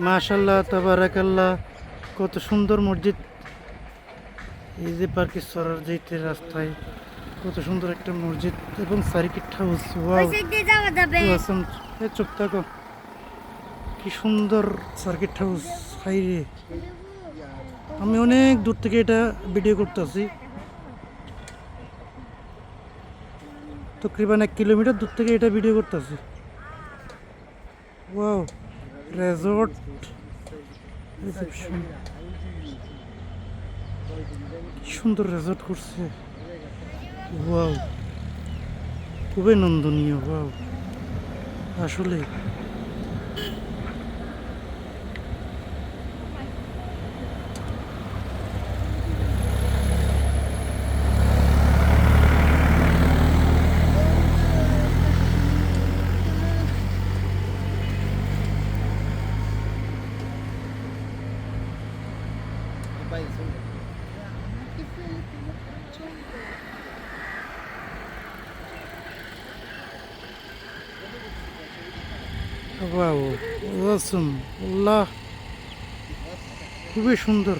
মাশাআল্লাহ তাবারাকাল্লাহ, কত সুন্দর মসজিদ। এই যে পার্কে সরার যেতে রাস্তায় কত সুন্দর একটা মসজিদ এবং সার্কিট হাউস। ওয়াও, চুপ থাকো, কি সুন্দর সার্কিট হাউস। হাইরে, আমি অনেক দূর থেকে এটা ভিডিও করতেছি, তকরিবান 1 কিলোমিটার দূর থেকে এটা ভিডিও করতেছি। ওয়াও, রেজর্ট রিসেপশন, কি সুন্দর রেজর্ট করছে। ওয়াও, খুবই নন্দনীয়। ওয়াও, আসলে ওয়াও, অসাম, আল্লাহ, খুবই সুন্দর।